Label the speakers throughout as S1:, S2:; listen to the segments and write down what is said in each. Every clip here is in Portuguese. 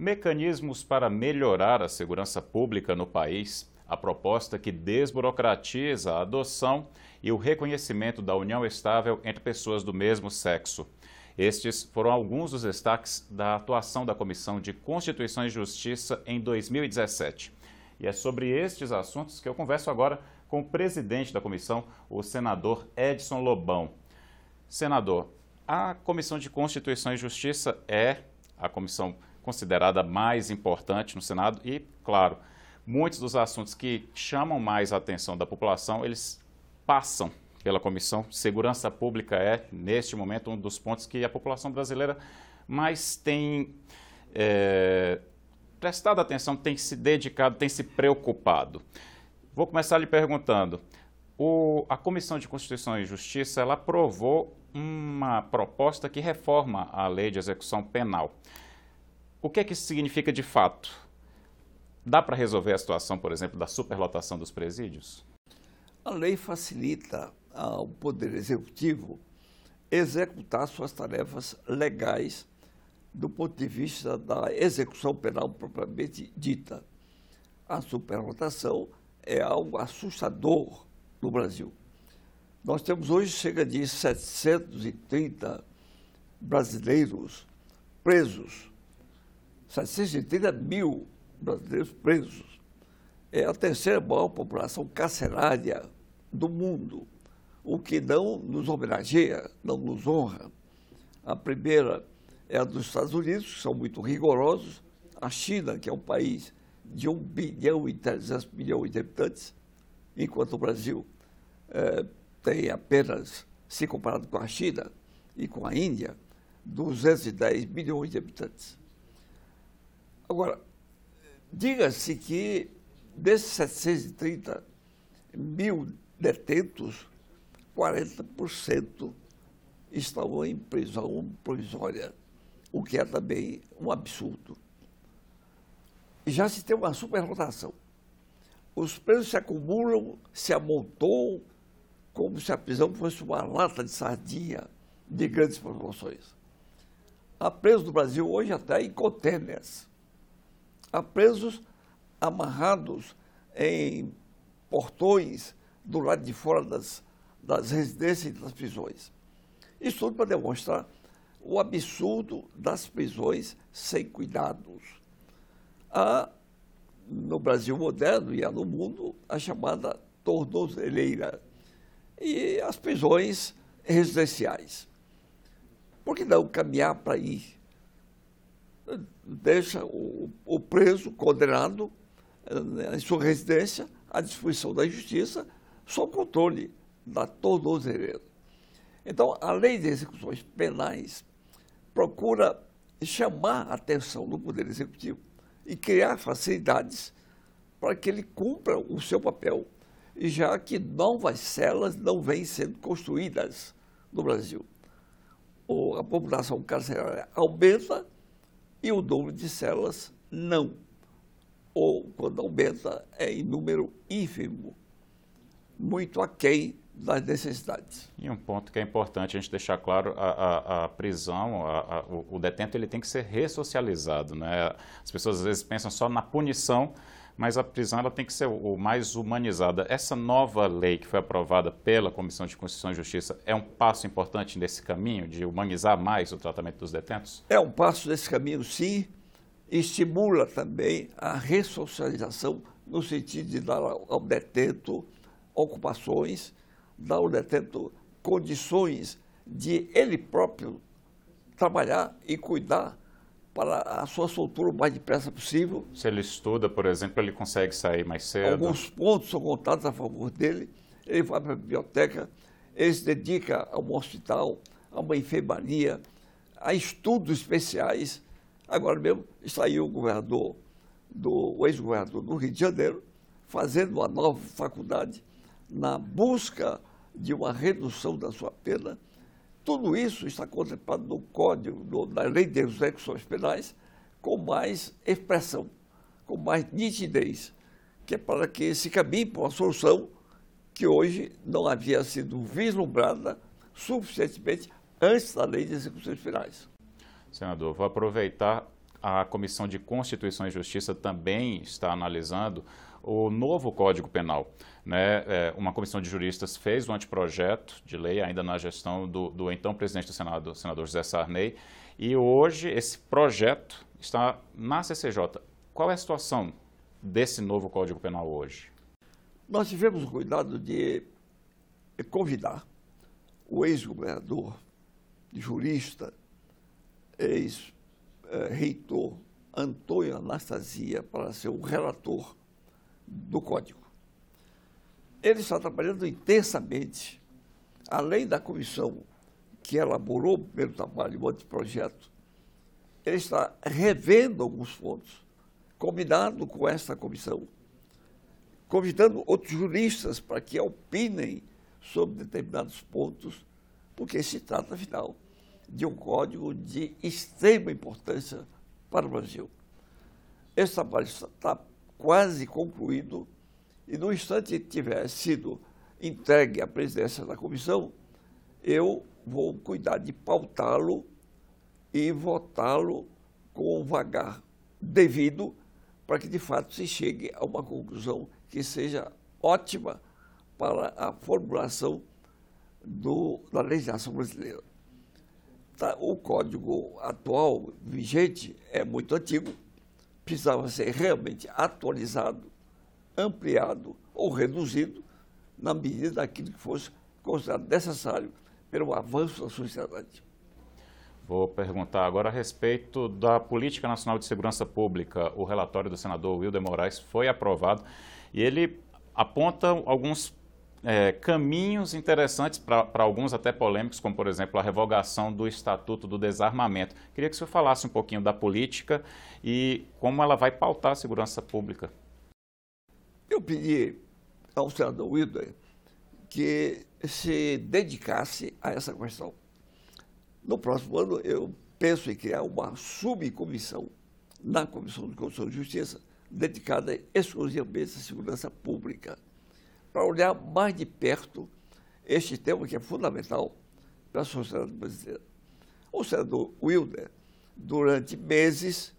S1: Mecanismos para melhorar a segurança pública no país, a proposta que desburocratiza a adoção e o reconhecimento da união estável entre pessoas do mesmo sexo. Estes foram alguns dos destaques da atuação da Comissão de Constituição e Justiça em 2017. E é sobre estes assuntos que eu converso agora com o presidente da comissão, o senador Edson Lobão. Senador, a Comissão de Constituição e Justiça é a comissão considerada mais importante no Senado e, claro, muitos dos assuntos que chamam mais a atenção da população, eles passam pela comissão. Segurança pública é, neste momento, um dos pontos que a população brasileira mais tem prestado atenção, tem se dedicado, tem se preocupado. Vou começar lhe perguntando, a Comissão de Constituição e Justiça, ela aprovou uma proposta que reforma a Lei de Execução Penal. O que é que isso significa de fato? Dá para resolver a situação, por exemplo, da superlotação dos presídios?
S2: A lei facilita ao Poder Executivo executar suas tarefas legais do ponto de vista da execução penal propriamente dita. A superlotação é algo assustador no Brasil. Nós temos hoje cerca de 730 brasileiros presos, 730 mil brasileiros presos. É a terceira maior população carcerária do mundo, o que não nos homenageia, não nos honra. A primeira é a dos Estados Unidos, que são muito rigorosos, a China, que é um país de 1 bilhão e 300 milhões de habitantes, enquanto o Brasil tem apenas, se comparado com a China e com a Índia, 210 milhões de habitantes. Agora, diga-se que desses 730 mil detentos, 40% estão em prisão provisória, o que é também um absurdo. E já se tem uma superlotação. Os presos se acumulam, se amontoam, como se a prisão fosse uma lata de sardinha de grandes proporções. Há presos no Brasil hoje até em contêineres. Há presos amarrados em portões do lado de fora das residências e das prisões. Isso tudo para demonstrar o absurdo das prisões sem cuidados. Há, no Brasil moderno e há no mundo, a chamada tornozeleira e as prisões residenciais. Por que não caminhar para aí? Deixa o preso condenado em sua residência à disposição da justiça, sob controle da tornozeleira. Então, a lei de execuções penais procura chamar a atenção do Poder Executivo e criar facilidades para que ele cumpra o seu papel, já que novas celas não vêm sendo construídas no Brasil. A população carcerária aumenta e o número de celas não. Ou, quando aumenta, é em número ínfimo, muito aquém das necessidades.
S1: E um ponto que é importante a gente deixar claro, a prisão, o detento, ele tem que ser ressocializado, né? As pessoas às vezes pensam só na punição, mas a prisão ela tem que ser o mais humanizada. Essa nova lei que foi aprovada pela Comissão de Constituição e Justiça é um passo importante nesse caminho de humanizar mais o tratamento dos detentos?
S2: É um passo nesse caminho, sim. Estimula também a ressocialização no sentido de dar ao detento ocupações, dar ao detento condições de ele próprio trabalhar e cuidar para a sua soltura o mais depressa possível.
S1: Se ele estuda, por exemplo, ele consegue sair mais cedo?
S2: Alguns pontos são contados a favor dele. Ele vai para a biblioteca, ele se dedica a um hospital, a uma enfermaria, a estudos especiais. Agora mesmo saiu o ex-governador do Rio de Janeiro, fazendo uma nova faculdade na busca de uma redução da sua pena. Tudo isso está contemplado no Código, na Lei de Execuções Penais, com mais expressão, com mais nitidez, que é para que se caminhe para uma solução que hoje não havia sido vislumbrada suficientemente antes da Lei de Execuções Penais.
S1: Senador, vou aproveitar a Comissão de Constituição e Justiça também está analisando o novo Código Penal, né? Uma comissão de juristas fez um anteprojeto de lei, ainda na gestão do então presidente do Senado, senador José Sarney, e hoje esse projeto está na CCJ. Qual é a situação desse novo Código Penal hoje?
S2: Nós tivemos o cuidado de convidar o ex-governador, jurista, ex-reitor Antônio Anastasia para ser o relator do Código. Ele está trabalhando intensamente, além da comissão que elaborou o primeiro trabalho, o anteprojeto, ele está revendo alguns pontos, combinado com esta comissão, convidando outros juristas para que opinem sobre determinados pontos, porque se trata, afinal, de um código de extrema importância para o Brasil. Esse trabalho está quase concluído e, no instante que tiver sido entregue à presidência da comissão, eu vou cuidar de pautá-lo e votá-lo com um vagar devido para que, de fato, se chegue a uma conclusão que seja ótima para a formulação da legislação brasileira. O código atual, vigente, é muito antigo, precisava ser realmente atualizado, ampliado ou reduzido na medida daquilo que fosse considerado necessário pelo avanço da sociedade.
S1: Vou perguntar agora a respeito da Política Nacional de Segurança Pública. O relatório do senador Wilder Moraes foi aprovado e ele aponta alguns caminhos interessantes, para alguns até polêmicos, como, por exemplo, a revogação do Estatuto do Desarmamento. Queria que o senhor falasse um pouquinho da política e como ela vai pautar a segurança pública.
S2: Eu pedi ao senador Wilder que se dedicasse a essa questão. No próximo ano, eu penso em criar uma subcomissão na Comissão de Constituição e Justiça dedicada exclusivamente à segurança pública, para olhar mais de perto este tema que é fundamental para a sociedade brasileira. O senador Wilder, durante meses,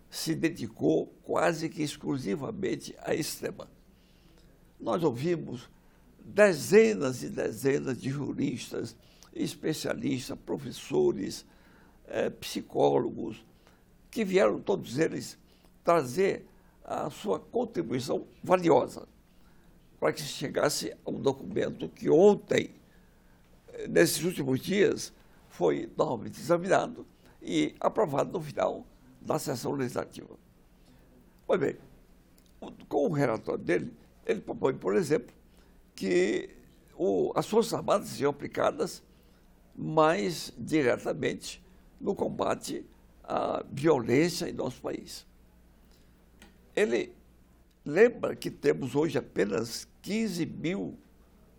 S2: se dedicou quase que exclusivamente a esse tema. Nós ouvimos dezenas e dezenas de juristas, especialistas, professores, psicólogos, que vieram todos eles trazer a sua contribuição valiosa para que se chegasse a um documento que ontem, nesses últimos dias, foi novamente examinado e aprovado no final da sessão legislativa. Pois bem, com o relatório dele, ele propõe, por exemplo, que as Forças Armadas sejam aplicadas mais diretamente no combate à violência em nosso país. Ele lembra que temos hoje apenas 15 mil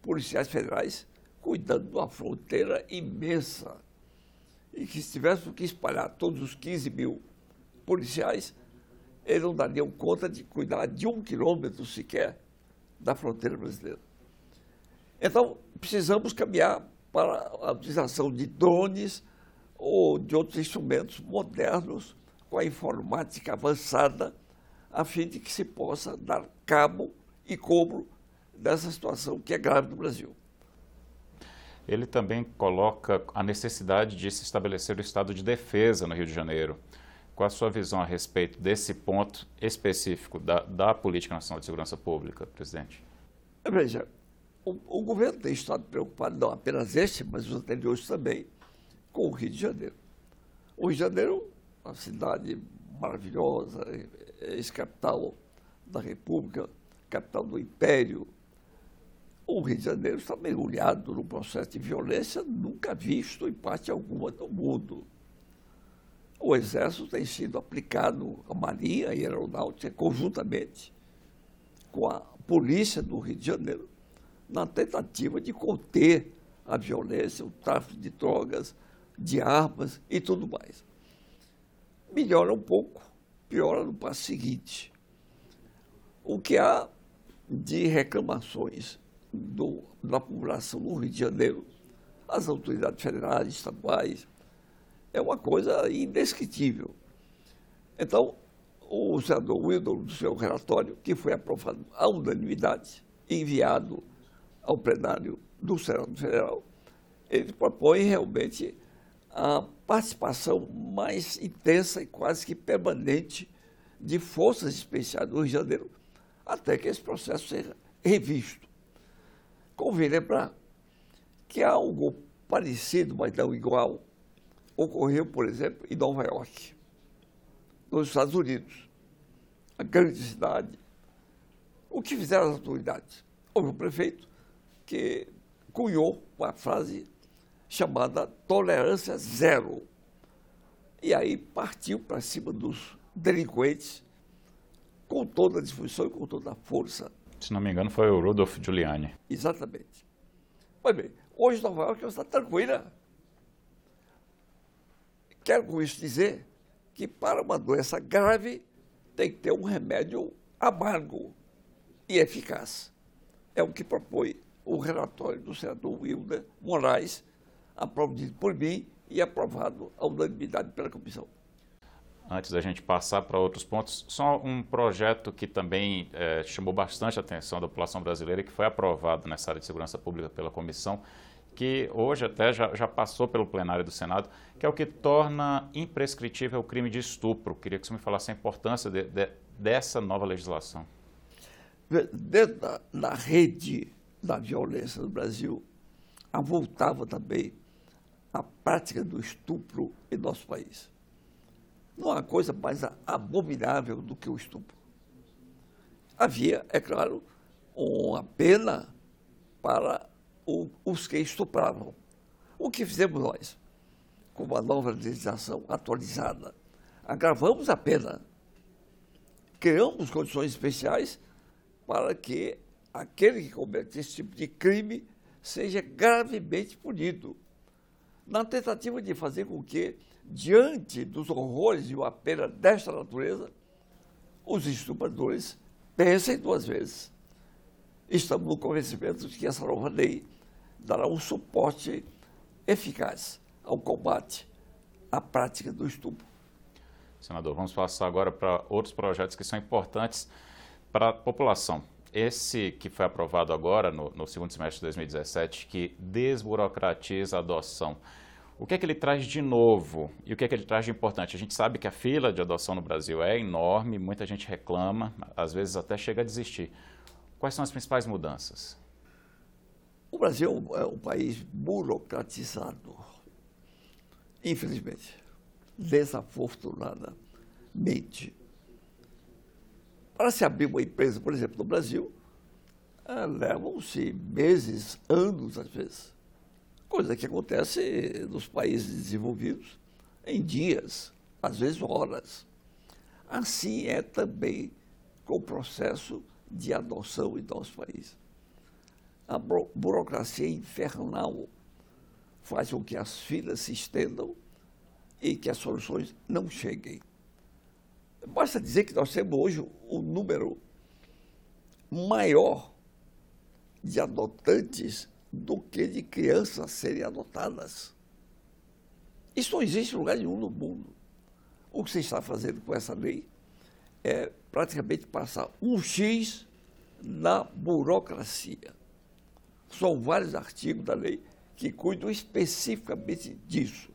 S2: policiais federais cuidando de uma fronteira imensa e que se tivéssemos que espalhar todos os 15 mil policiais, eles não dariam conta de cuidar de 1 quilômetro sequer da fronteira brasileira. Então, precisamos caminhar para a utilização de drones ou de outros instrumentos modernos com a informática avançada, a fim de que se possa dar cabo e cobro dessa situação que é grave no Brasil.
S1: Ele também coloca a necessidade de se estabelecer o estado de defesa no Rio de Janeiro. Qual a sua visão a respeito desse ponto específico da Política Nacional de Segurança Pública, presidente?
S2: Veja, o governo tem estado preocupado, não apenas este, mas os anteriores também, com o Rio de Janeiro. O Rio de Janeiro é uma cidade maravilhosa, ex-capital da República, capital do Império. O Rio de Janeiro está mergulhado num processo de violência nunca visto em parte alguma do mundo. O Exército tem sido aplicado, a Marinha e a Aeronáutica, conjuntamente com a Polícia do Rio de Janeiro, na tentativa de conter a violência, o tráfico de drogas, de armas e tudo mais. Melhora um pouco, piora no passo seguinte. O que há de reclamações da população no Rio de Janeiro, as autoridades federais, estaduais, é uma coisa indescritível. Então, o senador Wildon, no seu relatório, que foi aprovado à unanimidade, enviado ao plenário do Senado Federal, ele propõe realmente a participação mais intensa e quase que permanente de forças especiais do Rio de Janeiro, até que esse processo seja revisto. Convém lembrar que algo parecido, mas não igual, ocorreu, por exemplo, em Nova York, nos Estados Unidos, a grande cidade. O que fizeram as autoridades? Houve um prefeito que cunhou uma frase chamada tolerância zero. E aí partiu para cima dos delinquentes com toda a disfunção e com toda a força.
S1: Se não me engano, foi o Rudolph Giuliani.
S2: Exatamente. Pois bem, hoje Nova York está tranquila. Quero com isso dizer que para uma doença grave tem que ter um remédio amargo e eficaz. É o que propõe o relatório do senador Wilder Moraes, aprovado por mim e aprovado à unanimidade pela comissão.
S1: Antes da gente passar para outros pontos, só um projeto que também chamou bastante a atenção da população brasileira e que foi aprovado nessa área de segurança pública pela comissão, que hoje até já passou pelo plenário do Senado, que é o que torna imprescritível o crime de estupro. Queria que você me falasse a importância dessa nova legislação.
S2: Dentro da rede da violência no Brasil, avultava também a prática do estupro em nosso país. Não há coisa mais abominável do que o estupro. Havia, é claro, uma pena para os que estupravam. O que fizemos nós? Com uma nova legislação atualizada, agravamos a pena. Criamos condições especiais para que aquele que comete esse tipo de crime seja gravemente punido, na tentativa de fazer com que, diante dos horrores de uma pena desta natureza, os estupradores pensem duas vezes. Estamos no convencimento de que essa nova lei dará um suporte eficaz ao combate à prática do estupro.
S1: Senador, vamos passar agora para outros projetos que são importantes para a população. Esse que foi aprovado agora, no segundo semestre de 2017, que desburocratiza a adoção. O que é que ele traz de novo e o que é que ele traz de importante? A gente sabe que a fila de adoção no Brasil é enorme, muita gente reclama, às vezes até chega a desistir. Quais são as principais mudanças?
S2: O Brasil é um país burocratizado, infelizmente, desafortunadamente. Para se abrir uma empresa, por exemplo, no Brasil, levam-se meses, anos, às vezes. Coisa que acontece nos países desenvolvidos em dias, às vezes horas. Assim é também com o processo de adoção em nosso país. A burocracia infernal faz com que as filas se estendam e que as soluções não cheguem. Basta dizer que nós temos hoje um número maior de adotantes do que de crianças a serem adotadas. Isso não existe em lugar nenhum no mundo. O que você está fazendo com essa lei é praticamente passar um X na burocracia. São vários artigos da lei que cuidam especificamente disso.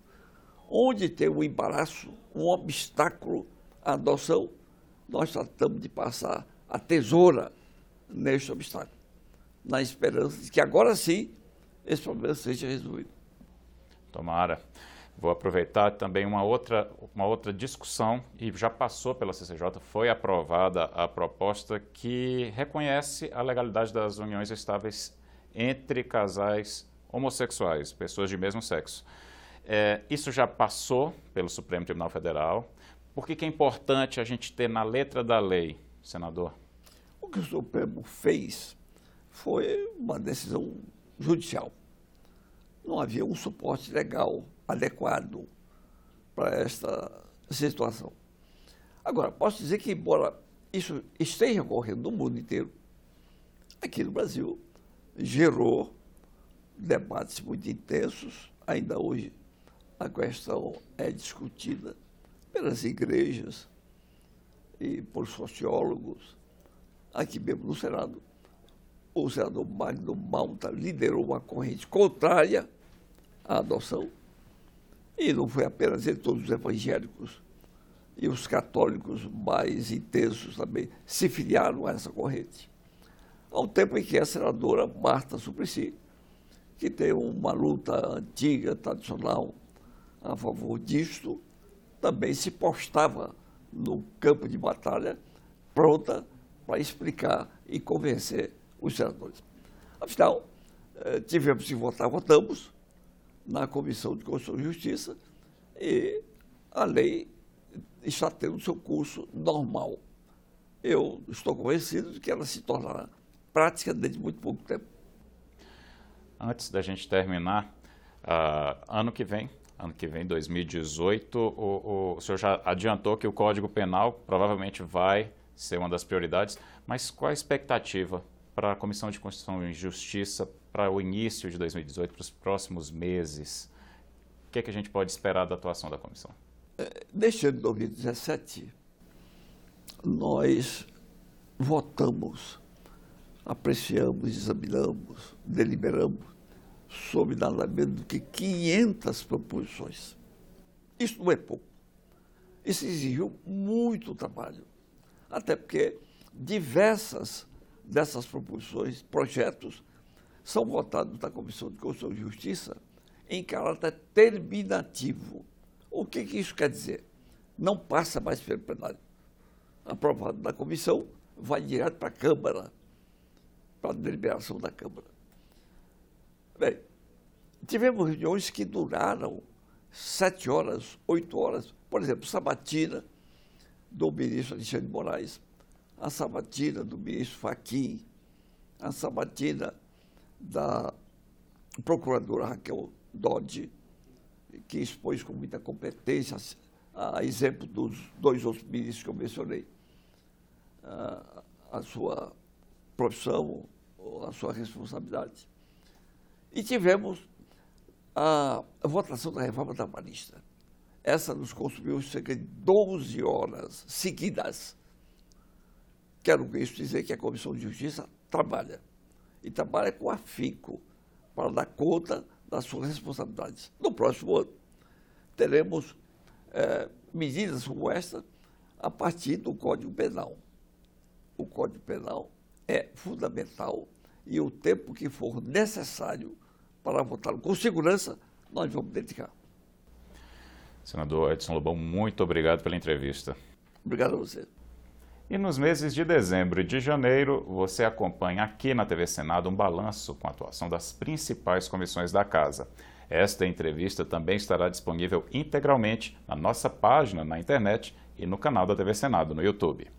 S2: Onde tem um embaraço, um obstáculo à adoção, nós tratamos de passar a tesoura neste obstáculo, na esperança de que agora sim esse problema seja resolvido.
S1: Tomara. Vou aproveitar também uma outra discussão, e já passou pela CCJ, foi aprovada a proposta que reconhece a legalidade das uniões estáveis entre casais homossexuais, pessoas de mesmo sexo. Isso já passou pelo Supremo Tribunal Federal. Por que é importante a gente ter na letra da lei, senador?
S2: O que o Supremo fez foi uma decisão judicial. Não havia um suporte legal adequado para esta situação. Agora, posso dizer que, embora isso esteja ocorrendo no mundo inteiro, aqui no Brasil gerou debates muito intensos. Ainda hoje a questão é discutida pelas igrejas, e por sociólogos. Aqui mesmo no Senado, o senador Magno Malta liderou uma corrente contrária à adoção. E não foi apenas ele, todos os evangélicos e os católicos mais intensos também se filiaram a essa corrente. Ao tempo em que a senadora Marta Suplicy, que tem uma luta antiga, tradicional, a favor disto, também se postava no campo de batalha, pronta para explicar e convencer os senadores. Afinal, tivemos que votar, votamos na Comissão de Constituição e Justiça e a lei está tendo seu curso normal. Eu estou convencido de que ela se tornará prática dentro de muito pouco tempo.
S1: Antes da gente terminar, ano que vem, 2018, o senhor já adiantou que o Código Penal provavelmente vai ser uma das prioridades, mas qual a expectativa para a Comissão de Constituição e Justiça para o início de 2018, para os próximos meses? O que é que a gente pode esperar da atuação da comissão?
S2: Neste ano de 2017, nós votamos, apreciamos, examinamos, deliberamos sobre nada menos do que 500 proposições. Isso não é pouco. Isso exigiu muito trabalho, até porque diversas dessas proposições, projetos, são votados na Comissão de Constituição e Justiça em caráter terminativo. O que isso quer dizer? Não passa mais pelo plenário. Aprovado na comissão, vai direto para a Câmara, para a deliberação da Câmara. Bem, tivemos reuniões que duraram 7 horas, 8 horas. Por exemplo, sabatina do ministro Alexandre de Moraes, a sabatina do ministro Fachin, a sabatina da procuradora Raquel Dodge, que expôs com muita competência, a exemplo dos 2 outros ministros que eu mencionei, a sua profissão, a sua responsabilidade. E tivemos a votação da reforma trabalhista. Essa nos consumiu cerca de 12 horas seguidas. Quero com isso dizer que a Comissão de Justiça trabalha, e trabalha com afinco para dar conta das suas responsabilidades. No próximo ano, teremos medidas como esta a partir do Código Penal. O Código Penal é fundamental e o tempo que for necessário para votá-lo com segurança, nós vamos dedicar.
S1: Senador Edson Lobão, muito obrigado pela entrevista.
S2: Obrigado a você.
S1: E nos meses de dezembro e de janeiro, você acompanha aqui na TV Senado um balanço com a atuação das principais comissões da Casa. Esta entrevista também estará disponível integralmente na nossa página na internet e no canal da TV Senado no YouTube.